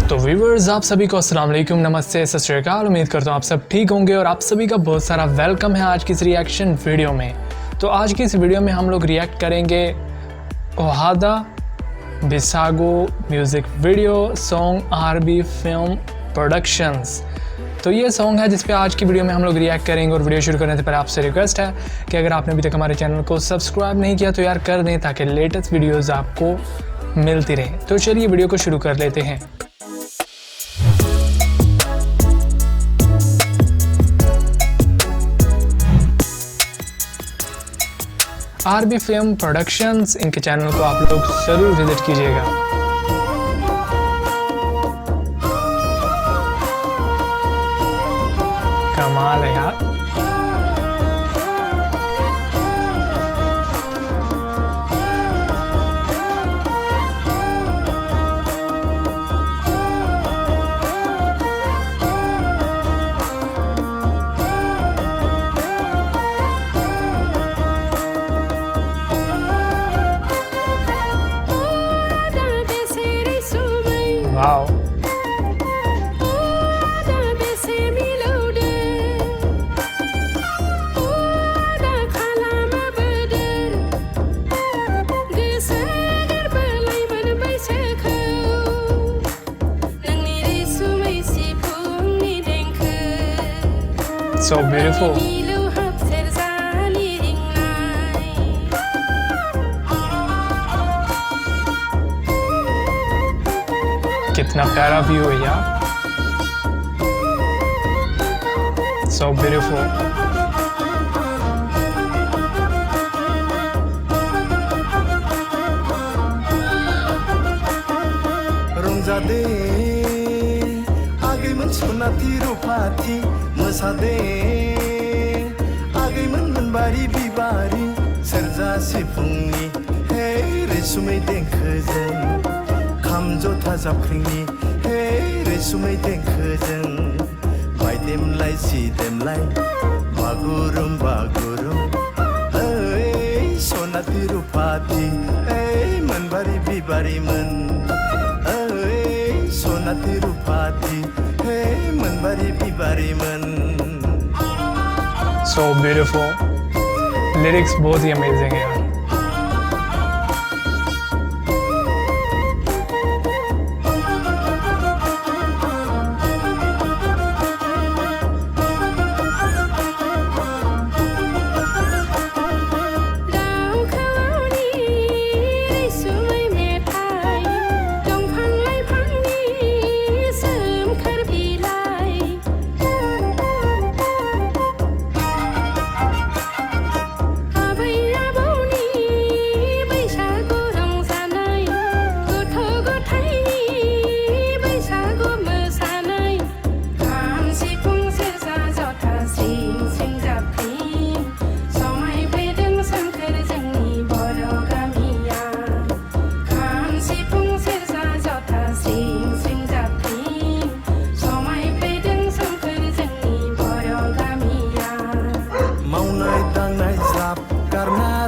तो व्यूअर्स, आप सभी को अस्सलाम वालेकुम, नमस्ते, सत श्री अकाल। उम्मीद करता हूँ आप सब ठीक होंगे और आप सभी का बहुत सारा वेलकम है आज की इस रिएक्शन वीडियो में। तो आज की इस वीडियो में हम लोग रिएक्ट करेंगे Ohada Bisago music video song RB film productions. तो ये सॉन्ग है जिस पे आज की वीडियो में हम लोग रिएक्ट करेंगे। और वीडियो शुरू करने से पहले आपसे रिक्वेस्ट है कि अगर आपने अभी तक हमारे चैनल को सब्सक्राइब नहीं किया तो यार कर दें, ताकि लेटेस्ट वीडियोज़ आपको मिलती रहे। तो चलिए वीडियो को शुरू कर लेते हैं। आरबी फिल्म प्रोडक्शंस, इनके चैनल को आप लोग ज़रूर विजिट कीजिएगा। कमाल है यार। Wow, so beautiful. कितना प्यारा व्यू है यार, so beautiful. रंजादे आगैमोन सनाथि रुफाथि मोसादे आगैमोन मोनबारि बिबारि सेरजा सिफुंनि हे रैसुमै देंखोजों खाम जथा जाबख्रिंनि हे रैसुमै देंखोजों बायदेमलाय सिदेमलाय बागुरुम बागुरुम ओइ सनाथि रुफाथि ओइ मोनबारि बिबारिमोन सनाथि रुफाथि हे मोनबारि बिबारिमोन। So beautiful. लिरिक्स बहुत ही अमेजिंग है यार।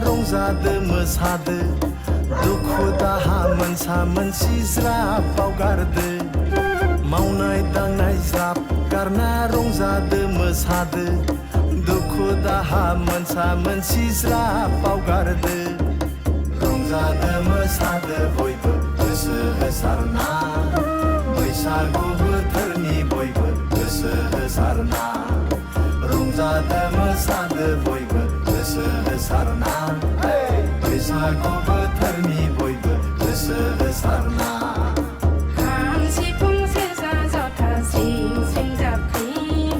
रंजादो मोसादो दुखु दाहा मोनसा मोनसि ज्राब बावगारदो मावनाय दांनाय ज्राब गारना रंजादो मोसादो दुखु दाहा मोनसा मोनसि ज्राब बावगारदो रंजादो मोसादो बयबो गोसो होसारना बैसागु बोथोरनि बयबो गोसो होसारना रंजादो मोसादो बयबो गोसो होसारना बैसागु बोथोरनि बयबो गोसो होसारना। खाम सिफुं सेरजा जथा सिं सिं जाबख्रिं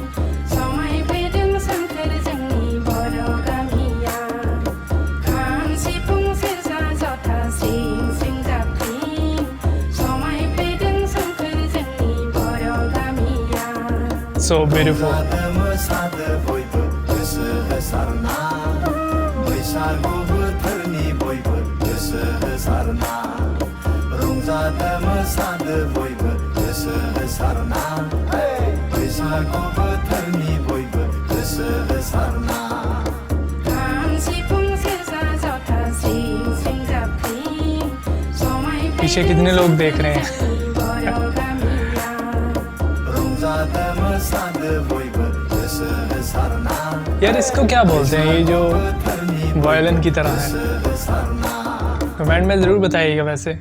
समायफैदों सोमखोर जोंनि बर' गामिया। खाम सिफुं सेरजा जथा सिं सिं जाबख्रिं समायफैदों सोमखोर जोंनि बर' गामिया। So beautiful. मोसादो बयबो गोसो होसारना बैसागु बोथोरनि बयबो गोसो होसारना रंजादो मोसादो बयबो गोसो होसारना बैसागु बोथोरनि बयबो गोसो होसारना। खाम सिफुं सेरजा जथा सिं सिं जाबख्रिं समायफैदों पीछे कितने लोग देख रहे हैं। बर' गामिया। यार इसको क्या बोलते हैं, ये जो वायलिन की तरह है? कमेंट में ज़रूर बताइएगा। वैसे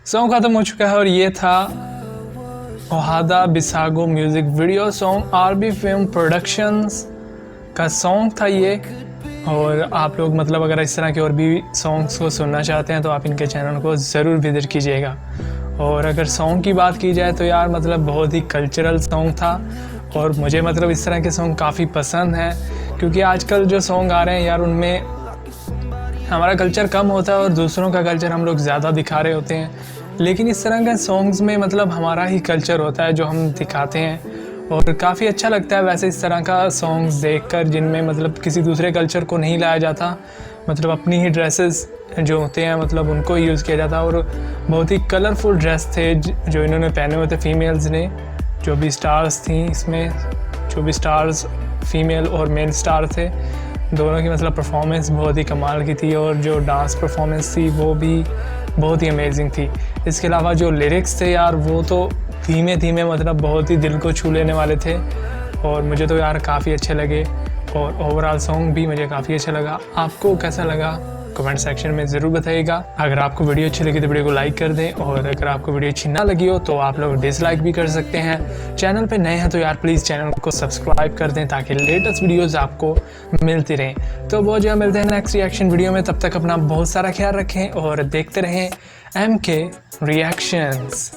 सॉन्ग ख़त्म हो चुका है और ये था Ohada Bisago music video song, RB film productions का सॉन्ग था ये। और आप लोग मतलब अगर इस तरह के और भी सॉन्ग्स को सुनना चाहते हैं तो आप इनके चैनल को ज़रूर विज़िट कीजिएगा। और अगर सॉन्ग की बात की जाए तो यार मतलब बहुत ही कल्चरल सॉन्ग था और मुझे मतलब इस तरह के सॉन्ग काफ़ी पसंद हैं, क्योंकि आजकल जो सॉन्ग आ रहे हैं यार उनमें हमारा कल्चर कम होता है और दूसरों का कल्चर हम लोग ज़्यादा दिखा रहे होते हैं। लेकिन इस तरह के सॉन्ग्स में मतलब हमारा ही कल्चर होता है जो हम दिखाते हैं और काफ़ी अच्छा लगता है वैसे इस तरह का सॉन्ग्स देखकर, जिनमें मतलब किसी दूसरे कल्चर को नहीं लाया जाता, मतलब अपनी ही ड्रेसेस जो होते हैं मतलब उनको ही यूज़ किया जाता। और बहुत ही कलरफुल ड्रेस थे जो इन्होंने पहने हुए थे फीमेल्स ने, जो भी स्टार्स थी इसमें, जो भी स्टार्स फीमेल और मेल स्टार थे, दोनों की मतलब परफॉर्मेंस बहुत ही कमाल की थी और जो डांस परफॉर्मेंस थी वो भी बहुत ही अमेजिंग थी। इसके अलावा जो लिरिक्स थे यार वो तो धीमे धीमे मतलब बहुत ही दिल को छू लेने वाले थे और मुझे तो यार काफ़ी अच्छे लगे और ओवरऑल सॉन्ग भी मुझे काफ़ी अच्छा लगा। आपको कैसा लगा कमेंट सेक्शन में ज़रूर बताइएगा। अगर आपको वीडियो अच्छी लगी तो वीडियो को लाइक कर दें और अगर आपको वीडियो अच्छी ना लगी हो तो आप लोग डिसलाइक भी कर सकते हैं। चैनल पे नए हैं तो यार प्लीज़ चैनल को सब्सक्राइब कर दें ताकि लेटेस्ट वीडियोज़ आपको मिलती रहें। तो बहुत जल्द मिलते हैं नेक्स्ट रिएक्शन वीडियो में, तब तक अपना बहुत सारा ख्याल रखें और देखते रहें MK रिएक्शंस।